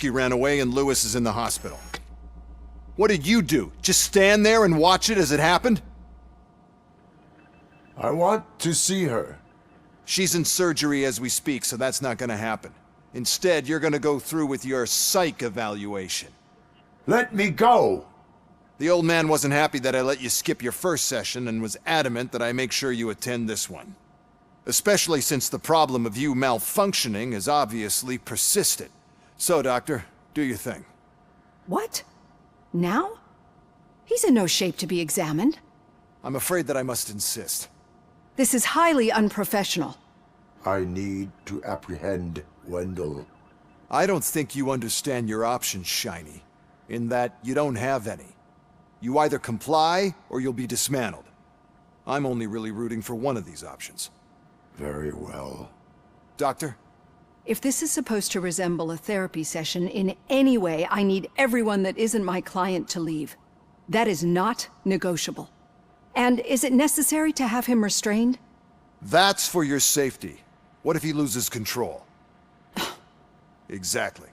He ran away and Lewis is in the hospital. What did you do? Just stand there and watch it as it happened? I want to see her. She's in surgery as we speak, so that's not gonna happen. Instead, you're gonna go through with your psych evaluation. Let me go! The old man wasn't happy that I let you skip your first session and was adamant that I make sure you attend this one. Especially since the problem of you malfunctioning is obviously persistent. So, Doctor, do your thing. What? Now? He's in no shape to be examined. I'm afraid that I must insist. This is highly unprofessional. I need to apprehend Wendell. I don't think you understand your options, Shiny. In that you don't have any. You either comply, or you'll be dismantled. I'm only really rooting for one of these options. Very well. Doctor? If this is supposed to resemble a therapy session in any way, I need everyone that isn't my client to leave. That is not negotiable. And is it necessary to have him restrained? That's for your safety. What if he loses control? Exactly.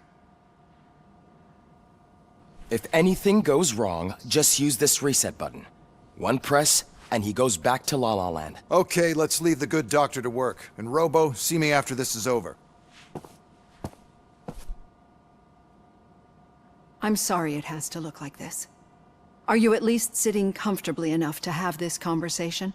If anything goes wrong, just use this reset button. One press, and he goes back to La La Land. Okay, let's leave the good doctor to work. And Robo, see me after this is over. I'm sorry it has to look like this. Are you at least sitting comfortably enough to have this conversation?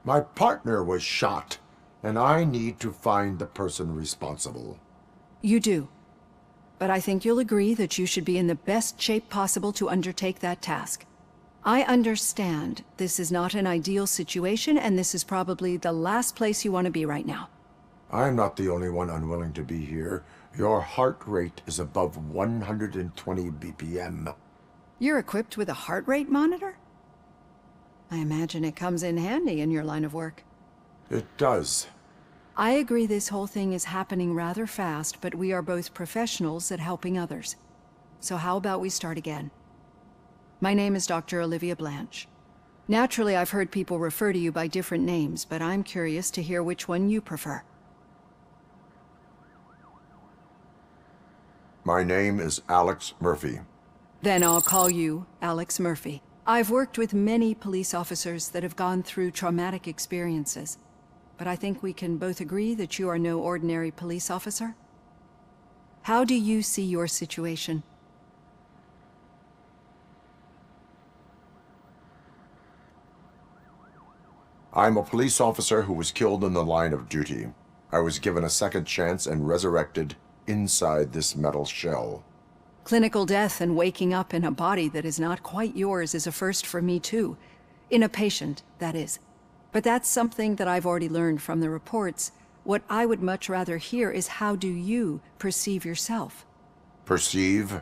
My partner was shot, and I need to find the person responsible. You do. But I think you'll agree that you should be in the best shape possible to undertake that task. I understand this is not an ideal situation, and this is probably the last place you want to be right now. I'm not the only one unwilling to be here. Your heart rate is above 120 BPM. You're equipped with a heart rate monitor? I imagine it comes in handy in your line of work. It does. I agree this whole thing is happening rather fast, but we are both professionals at helping others. So how about we start again? My name is Dr. Olivia Blanche. Naturally, I've heard people refer to you by different names, but I'm curious to hear which one you prefer. My name is Alex Murphy. Then I'll call you Alex Murphy. I've worked with many police officers that have gone through traumatic experiences, but I think we can both agree that you are no ordinary police officer. How do you see your situation? I'm a police officer who was killed in the line of duty. I was given a second chance and resurrected inside this metal shell. Clinical death and waking up in a body that is not quite yours is a first for me too. In a patient, that is. But that's something that I've already learned from the reports. What I would much rather hear is how do you perceive yourself? Perceive?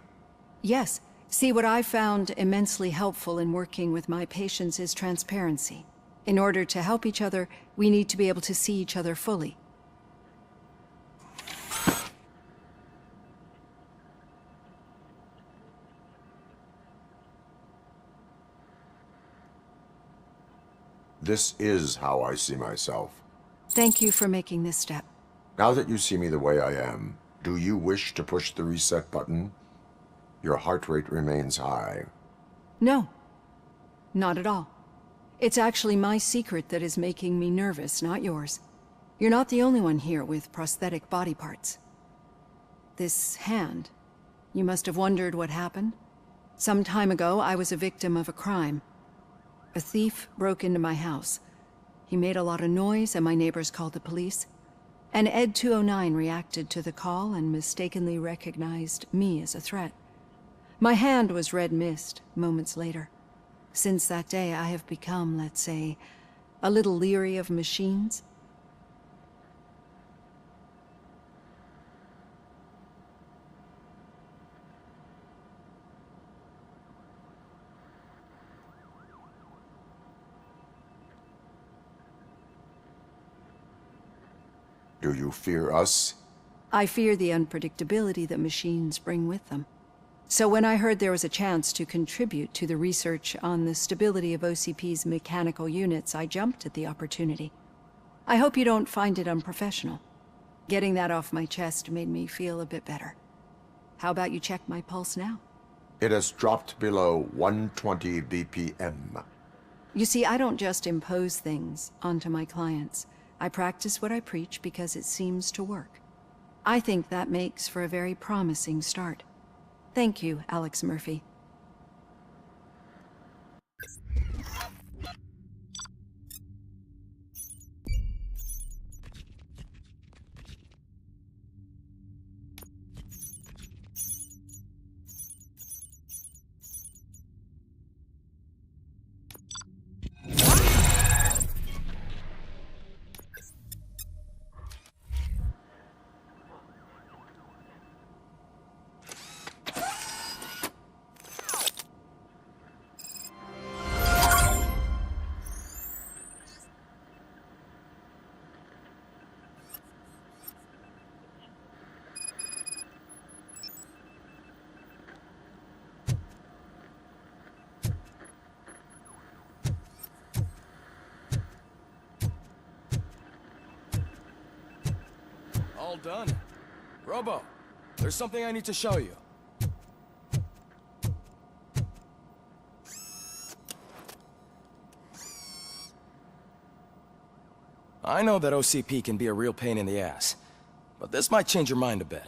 Yes. See, what I found immensely helpful in working with my patients is transparency. In order to help each other, we need to be able to see each other fully. This is how I see myself. Thank you for making this step. Now that you see me the way I am, do you wish to push the reset button? Your heart rate remains high. No. Not at all. It's actually my secret that is making me nervous, not yours. You're not the only one here with prosthetic body parts. This hand, you must have wondered what happened. Some time ago, I was a victim of a crime. A thief broke into my house. He made a lot of noise and my neighbors called the police. And Ed 209 reacted to the call and mistakenly recognized me as a threat. My hand was red mist moments later. Since that day, I have become, let's say, a little leery of machines. Do you fear us? I fear the unpredictability that machines bring with them. So when I heard there was a chance to contribute to the research on the stability of OCP's mechanical units, I jumped at the opportunity. I hope you don't find it unprofessional. Getting that off my chest made me feel a bit better. How about you check my pulse now? It has dropped below 120 BPM. You see, I don't just impose things onto my clients. I practice what I preach because it seems to work. I think that makes for a very promising start. Thank you, Alex Murphy. All done. Robo, there's something I need to show you. I know that OCP can be a real pain in the ass, but this might change your mind a bit.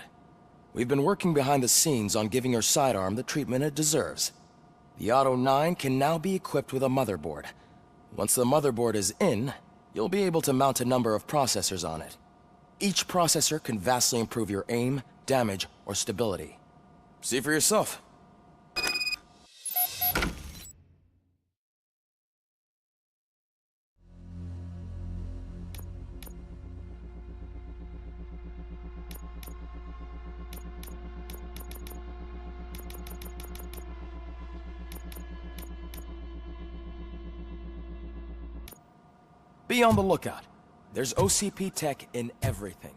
We've been working behind the scenes on giving your sidearm the treatment it deserves. The Auto 9 can now be equipped with a motherboard. Once the motherboard is in, you'll be able to mount a number of processors on it. Each processor can vastly improve your aim, damage, or stability. See for yourself. Be on the lookout. There's OCP tech in everything.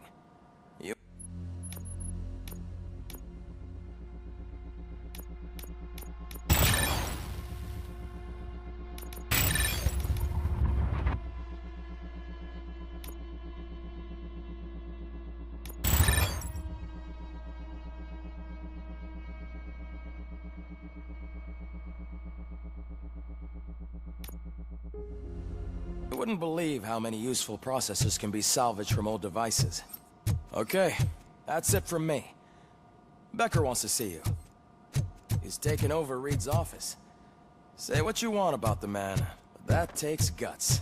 You wouldn't believe how many useful processors can be salvaged from old devices. Okay, that's it from me. Becker wants to see you. He's taken over Reed's office. Say what you want about the man, but that takes guts.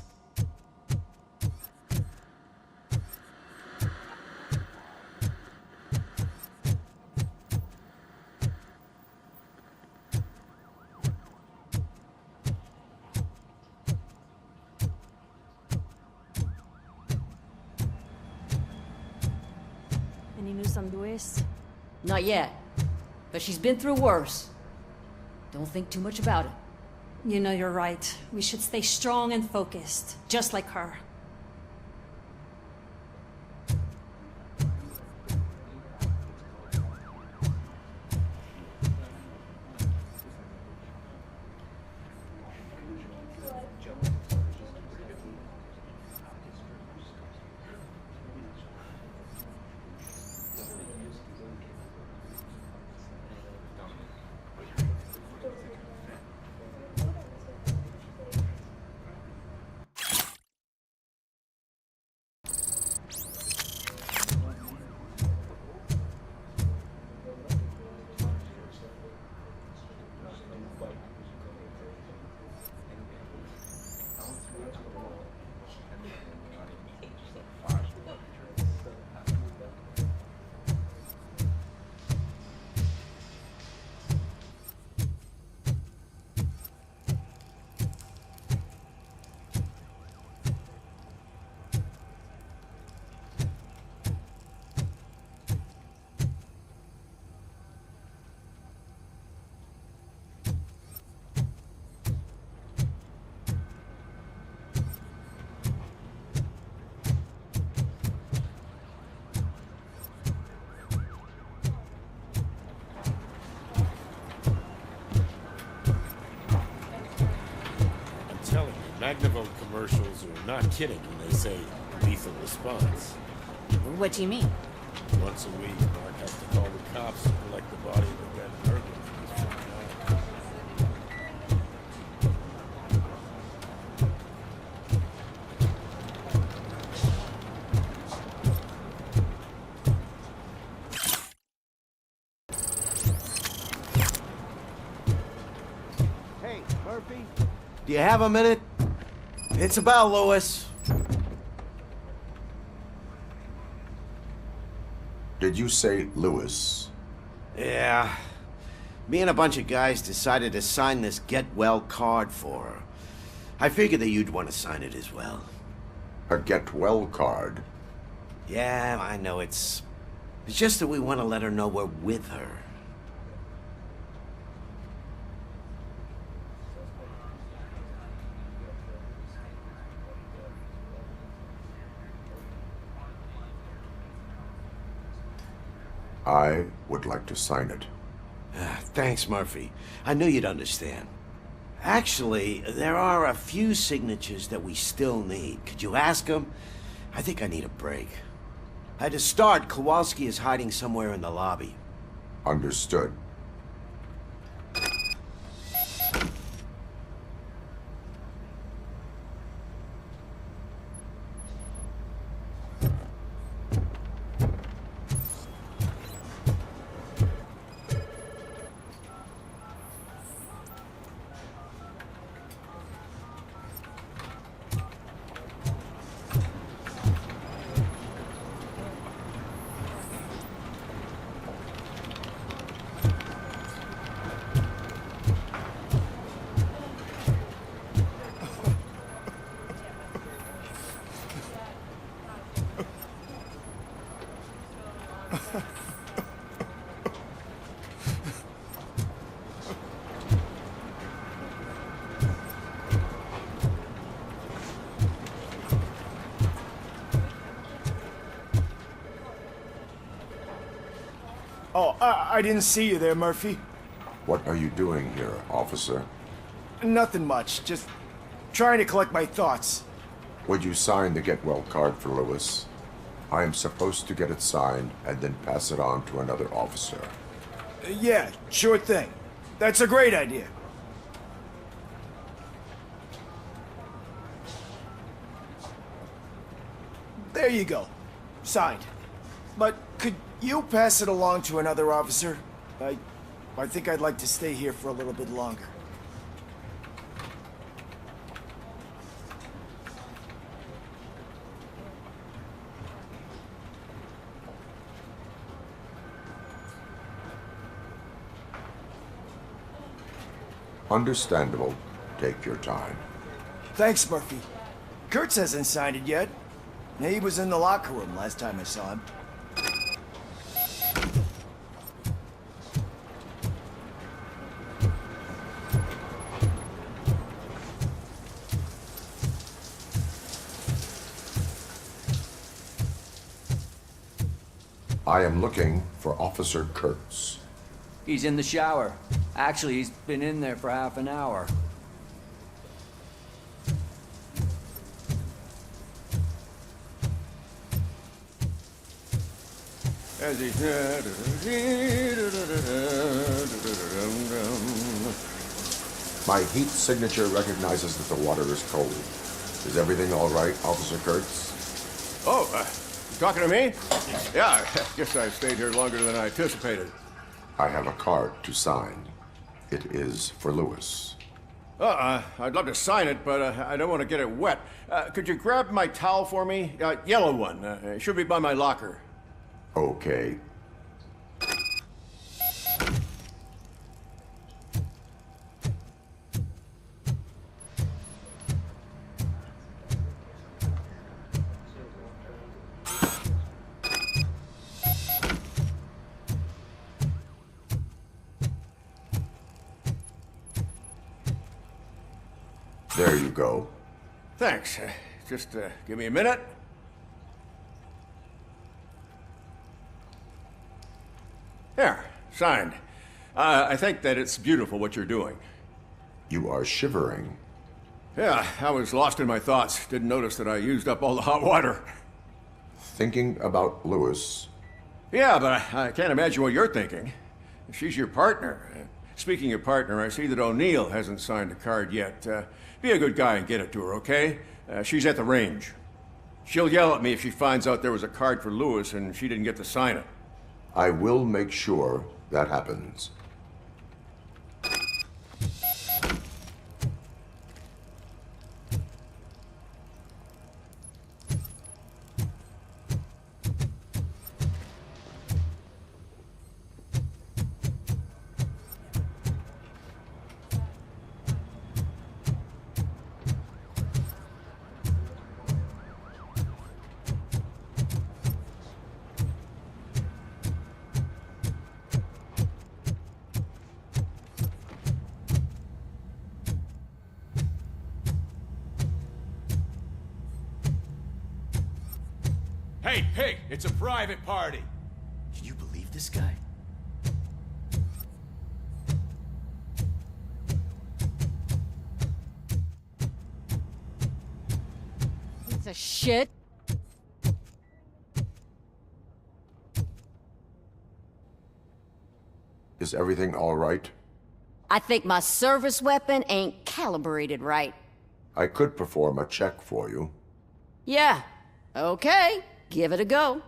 Any news on Luis? Not yet. But she's been through worse. Don't think too much about it. You know you're right. We should stay strong and focused, just like her. commercials are not kidding when they say lethal response. What do you mean? Once a week, Mark has to call the cops and collect the body of a dead burglar from his front yard. Hey, Murphy? Do you have a minute? It's about Lewis. Did you say Lewis? Yeah. Me and a bunch of guys decided to sign this get well card for her. I figured that you'd want to sign it as well. A get well card? Yeah, I know it's just that we want to let her know we're with her. I would like to sign it. Thanks, Murphy. I knew you'd understand. Actually, there are a few signatures that we still need. Could you ask them? I think I need a break. To start, Kowalski is hiding somewhere in the lobby. Understood. Oh, I didn't see you there, Murphy. What are you doing here, officer? Nothing much, just trying to collect my thoughts. Would you sign the get well card for Lewis? I am supposed to get it signed and then pass it on to another officer. Yeah, sure thing. That's a great idea. There you go. Signed. But could you pass it along to another officer? I think I'd like to stay here for a little bit longer. Understandable. Take your time. Thanks, Murphy. Kurtz hasn't signed it yet. He was in the locker room last time I saw him. I am looking for Officer Kurtz. He's in the shower. Actually, he's been in there for half an hour. My heat signature recognizes that the water is cold. Is everything all right, Officer Kurtz? Oh, you talking to me? Yeah, I guess I stayed here longer than I anticipated. I have a card to sign. It is for Lewis. I'd love to sign it, but I don't want to get it wet. Could you grab my towel for me? Yellow one. It should be by my locker. Okay. There you go. Thanks. Just give me a minute. There, signed. I think that it's beautiful what you're doing. You are shivering. Yeah, I was lost in my thoughts. Didn't notice that I used up all the hot water. Thinking about Lewis. Yeah, but I can't imagine what you're thinking. She's your partner. Speaking of partner, I see that O'Neill hasn't signed a card yet. Be a good guy and get it to her, okay? She's at the range. She'll yell at me if she finds out there was a card for Lewis and she didn't get to sign it. I will make sure that happens. Hey, it's a private party. Can you believe this guy? Piece of shit. Is everything all right? I think my service weapon ain't calibrated right. I could perform a check for you. Yeah, okay. Give it a go.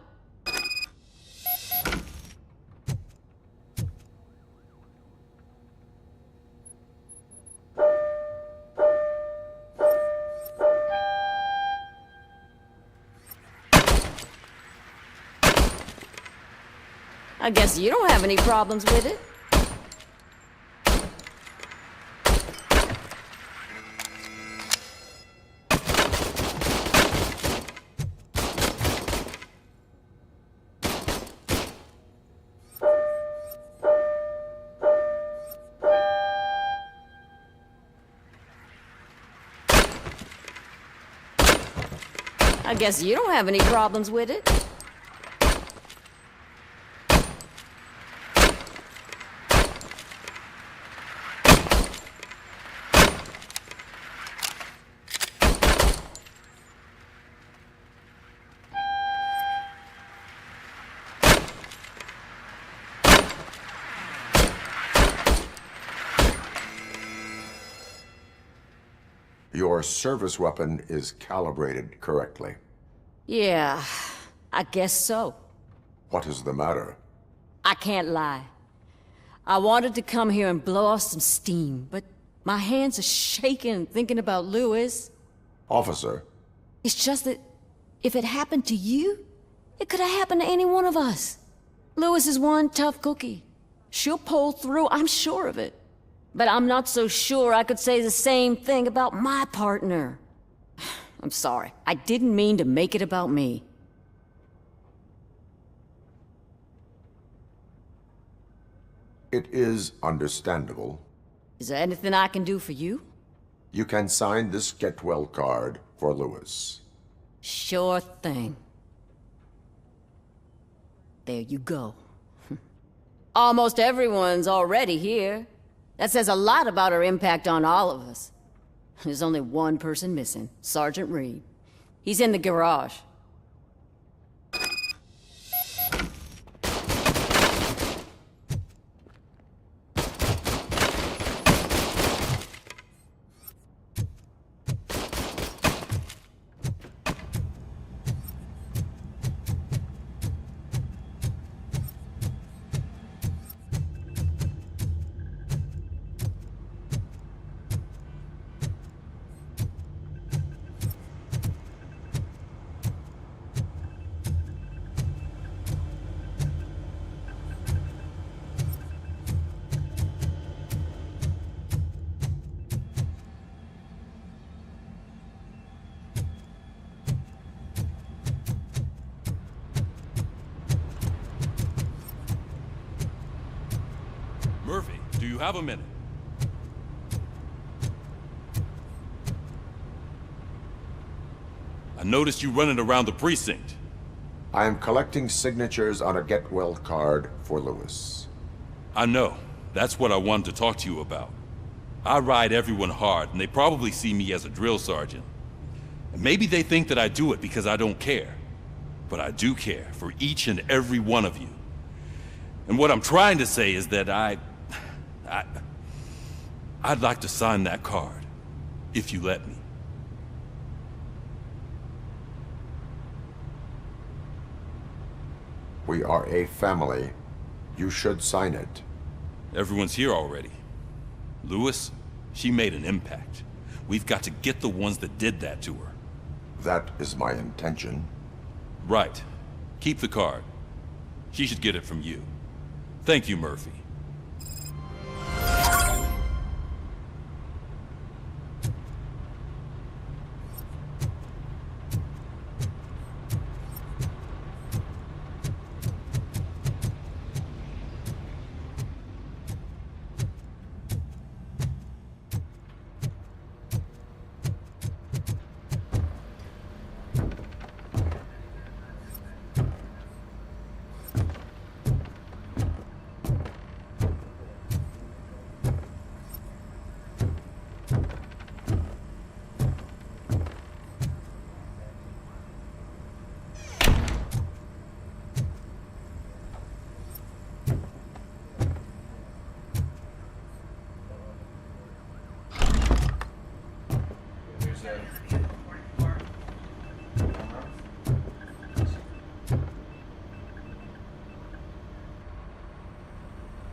I guess you don't have any problems with it. I guess you don't have any problems with it. Your service weapon is calibrated correctly. Yeah, I guess so. What is the matter? I can't lie. I wanted to come here and blow off some steam, but my hands are shaking thinking about Lewis. Officer, It's just that if it happened to you, it could have happened to any one of us. Lewis is one tough cookie. She'll pull through, I'm sure of it. But I'm not so sure I could say the same thing about my partner. I'm sorry. I didn't mean to make it about me. it is understandable. Is there anything I can do for you? You can sign this get well card for Lewis. Sure thing. There you go. Almost everyone's already here. That says a lot about her impact on all of us. There's only one person missing, Sergeant Reed. He's in the garage. Murphy, do you have a minute? I noticed you running around the precinct. I am collecting signatures on a get well card for Lewis. I know. That's what I wanted to talk to you about. I ride everyone hard, and they probably see me as a drill sergeant. And maybe they think that I do it because I don't care. But I do care for each and every one of you. And what I'm trying to say is that I'd like to sign that card, if you let me. We are a family. You should sign it. Everyone's here already. Lewis, she made an impact. We've got to get the ones that did that to her. That is my intention. Right. Keep the card. She should get it from you. Thank you, Murphy.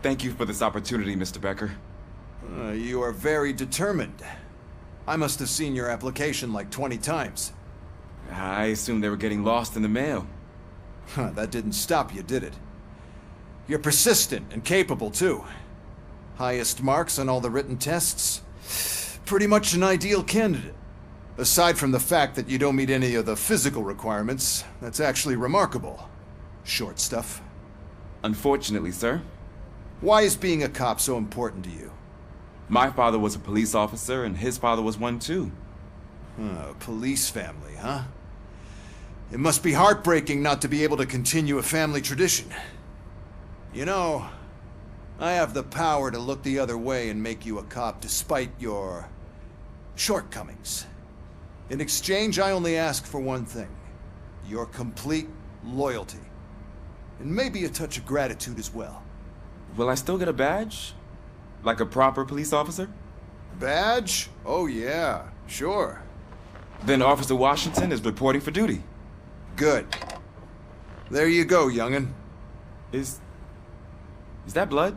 Thank you for this opportunity, Mr. Becker. You are very determined. I must have seen your application like 20 times. I assumed they were getting lost in the mail. That didn't stop you, did it? You're persistent and capable, too. Highest marks on all the written tests. Pretty much an ideal candidate. Aside from the fact that you don't meet any of the physical requirements, that's actually remarkable. Short stuff. Unfortunately, sir. Why is being a cop so important to you? My father was a police officer, and his father was one too. Police family, huh? It must be heartbreaking not to be able to continue a family tradition. You know, I have the power to look the other way and make you a cop despite your shortcomings. In exchange, I only ask for one thing. Your complete loyalty. And maybe a touch of gratitude as well. Will I still get a badge? Like a proper police officer? Badge? Oh yeah, sure. Then Officer Washington is reporting for duty. Good. There you go, young'un. Is that blood?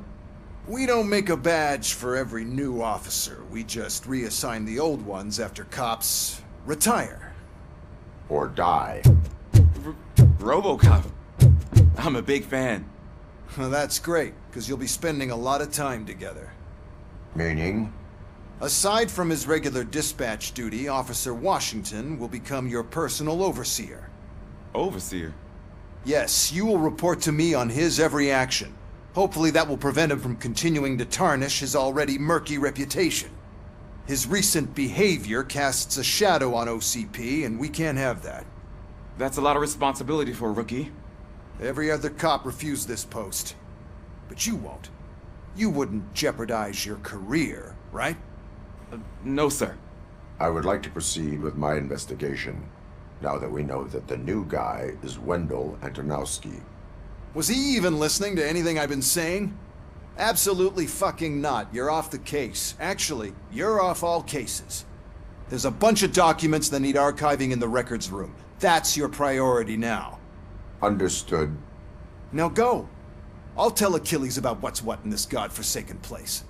We don't make a badge for every new officer. We just reassign the old ones after cops retire. Or die. Robocop. I'm a big fan. Well, that's great, because you'll be spending a lot of time together. Meaning? Aside from his regular dispatch duty, Officer Washington will become your personal overseer. Overseer? Yes, you will report to me on his every action. Hopefully that will prevent him from continuing to tarnish his already murky reputation. His recent behavior casts a shadow on OCP, and we can't have that. That's a lot of responsibility for a rookie. Every other cop refused this post. But you won't. You wouldn't jeopardize your career, right? No, sir. I would like to proceed with my investigation, now that we know that the new guy is Wendell Antonowski. Was he even listening to anything I've been saying? Absolutely fucking not. You're off the case. Actually, you're off all cases. There's a bunch of documents that need archiving in the records room. That's your priority now. Understood. Now go. I'll tell Achilles about what's what in this godforsaken place.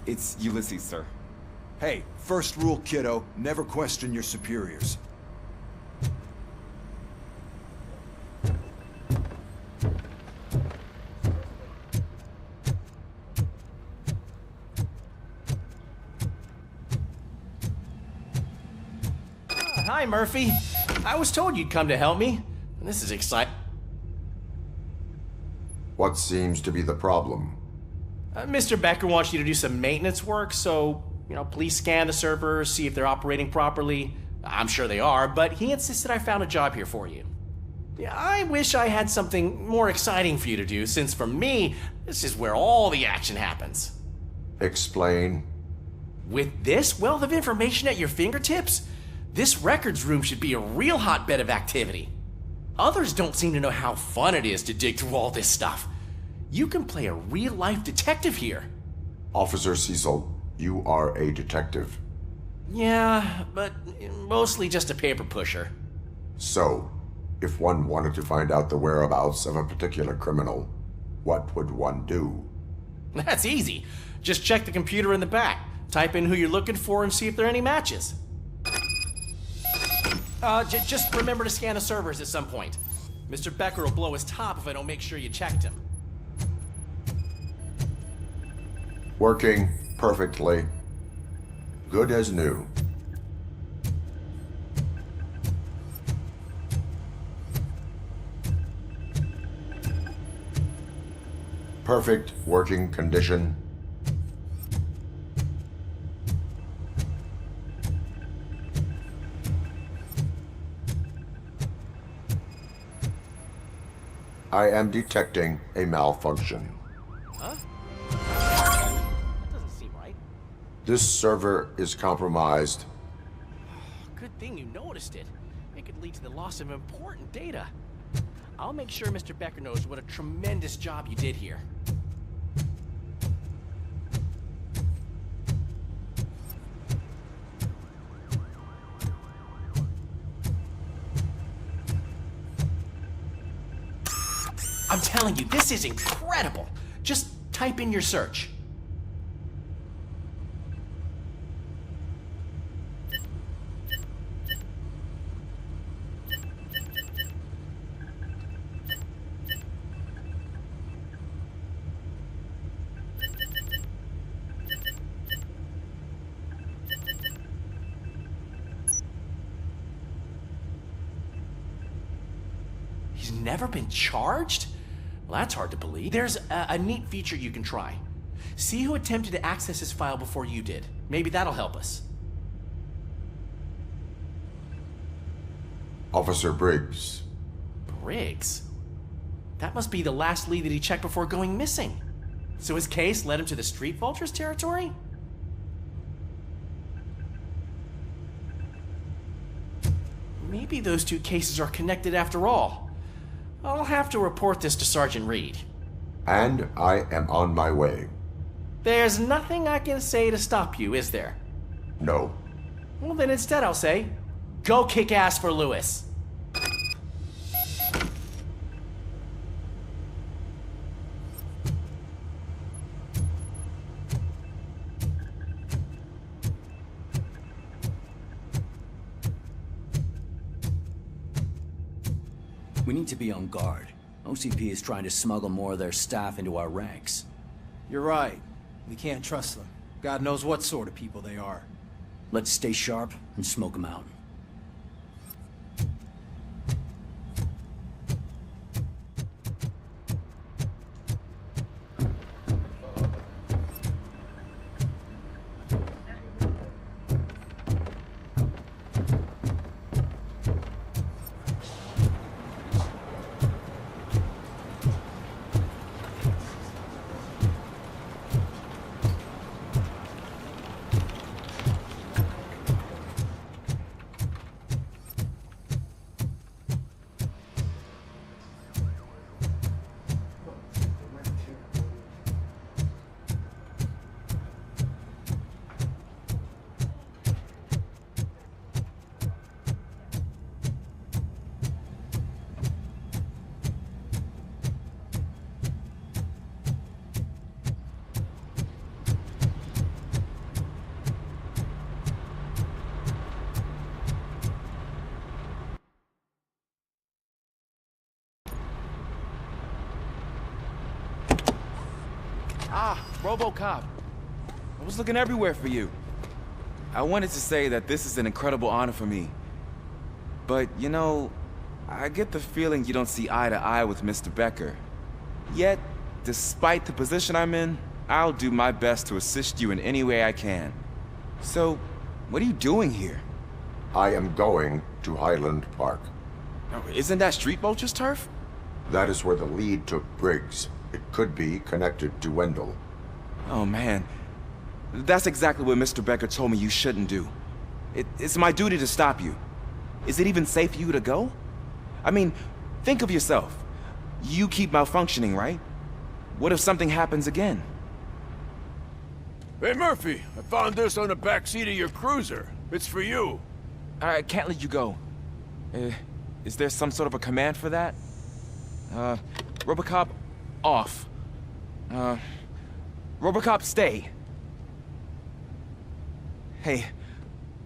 It's Ulysses, sir. Hey, first rule, kiddo, never question your superiors. Hi, Murphy. I was told you'd come to help me. This is exciting. What seems to be the problem? Mr. Becker wants you to do some maintenance work, so, please scan the servers, see if they're operating properly. I'm sure they are, but he insisted I found a job here for you. Yeah, I wish I had something more exciting for you to do, since for me, this is where all the action happens. Explain. With this wealth of information at your fingertips, this records room should be a real hotbed of activity. Others don't seem to know how fun it is to dig through all this stuff. You can play a real-life detective here. Officer Cecil, you are a detective. Yeah, but mostly just a paper pusher. So, if one wanted to find out the whereabouts of a particular criminal, what would one do? That's easy. Just check the computer in the back, type in who you're looking for, and see if there are any matches. Just remember to scan the servers at some point. Mr. Becker will blow his top if I don't make sure you checked him. Working perfectly. Good as new. Perfect working condition. I am detecting a malfunction. Huh? That doesn't seem right. This server is compromised. Good thing you noticed it. It could lead to the loss of important data. I'll make sure Mr. Becker knows what a tremendous job you did here. I'm telling you, this is incredible. Just type in your search. He's never been charged? Well, that's hard to believe. There's a neat feature you can try. See who attempted to access his file before you did. Maybe that'll help us. Officer Briggs. Briggs? That must be the last lead that he checked before going missing. So his case led him to the Street Vultures territory? Maybe those two cases are connected after all. I'll have to report this to Sergeant Reed. And I am on my way. There's nothing I can say to stop you, is there? No. Well, then instead I'll say, go kick ass for Lewis. We need to be on guard. OCP is trying to smuggle more of their staff into our ranks. You're right. We can't trust them. God knows what sort of people they are. Let's stay sharp and smoke them out. Ah, Robocop. I was looking everywhere for you. I wanted to say that this is an incredible honor for me. But, you know, I get the feeling you don't see eye to eye with Mr. Becker. Yet, despite the position I'm in, I'll do my best to assist you in any way I can. So, what are you doing here? I am going to Highland Park. Now, isn't that Street Vulture's turf? That is where the lead took Briggs. It could be connected to Wendell. Oh, man. That's exactly what Mr. Becker told me you shouldn't do. It's my duty to stop you. Is it even safe for you to go? I mean, think of yourself. You keep malfunctioning, right? What if something happens again? Hey, Murphy, I found this on the back seat of your cruiser. It's for you. I can't let you go. Is there some sort of a command for that? Robocop, off. Robocop, stay. Hey,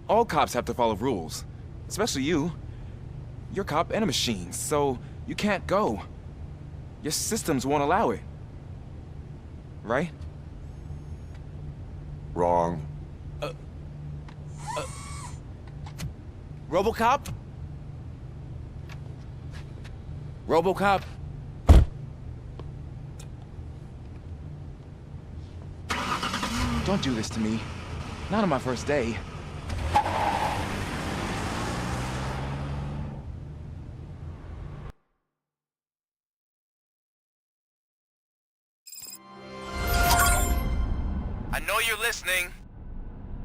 all cops have to follow rules. Especially you. You're a cop and a machine, so you can't go. Your systems won't allow it. Right? Wrong. Robocop? Robocop? Don't do this to me. Not on my first day. I know you're listening.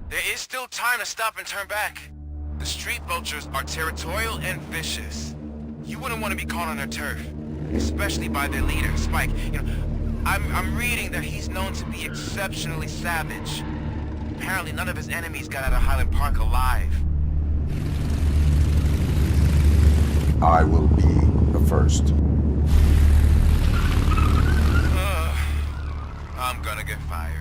There is still time to stop and turn back. The street vultures are territorial and vicious. You wouldn't want to be caught on their turf, especially by their leader, Spike. You know, I'm reading that he's known to be exceptionally savage. Apparently none of his enemies got out of Highland Park alive. I will be the first. I'm gonna get fired.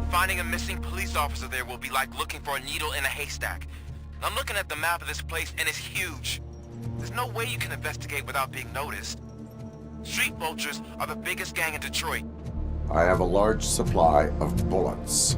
Finding a missing police officer there will be like looking for a needle in a haystack. I'm looking at the map of this place and it's huge. There's no way you can investigate without being noticed. Street vultures are the biggest gang in Detroit. I have a large supply of bullets.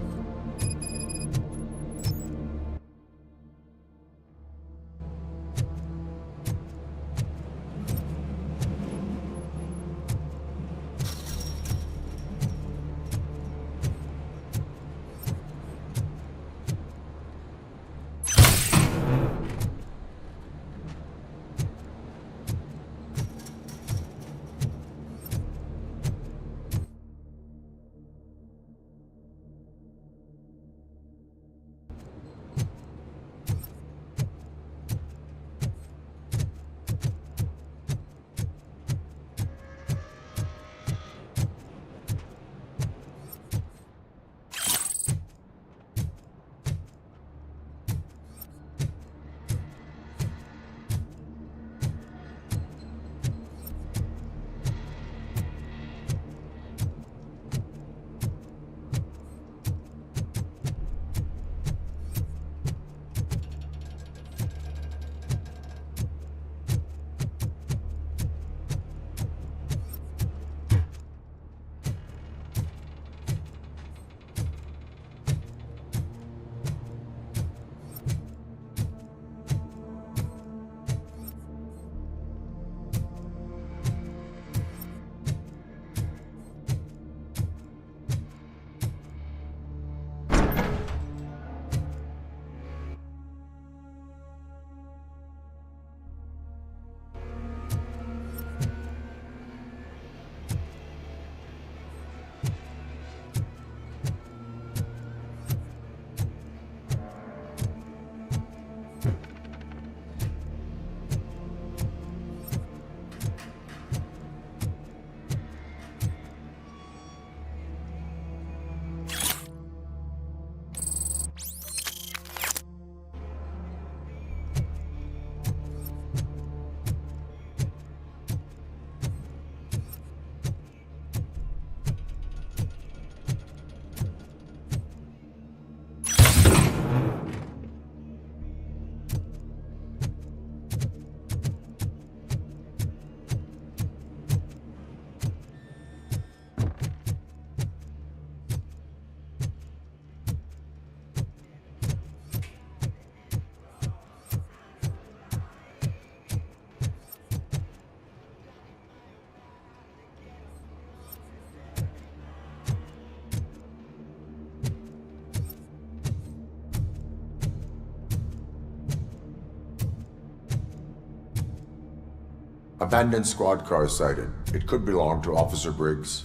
Abandoned squad car sighted. It could belong to Officer Briggs.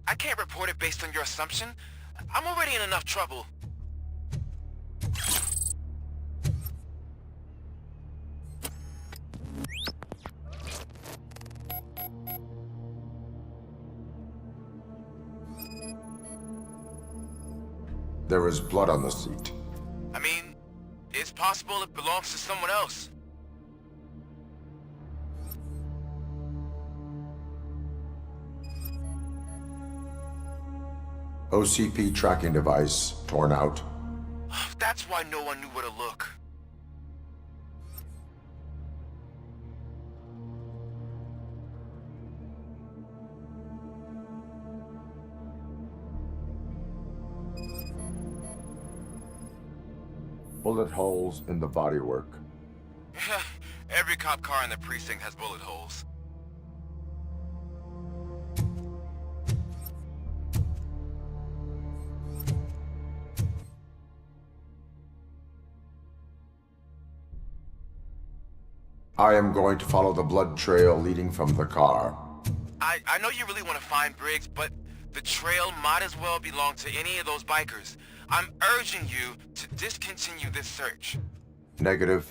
I can't report it based on your assumption. I'm already in enough trouble. There is blood on the seat. I mean, it's possible it belongs to someone else. OCP tracking device torn out. That's why no one knew where to look. Bullet holes in the bodywork. Every cop car in the precinct has bullet holes. I am going to follow the blood trail leading from the car. I know you really want to find Briggs, but the trail might as well belong to any of those bikers. I'm urging you to discontinue this search. Negative.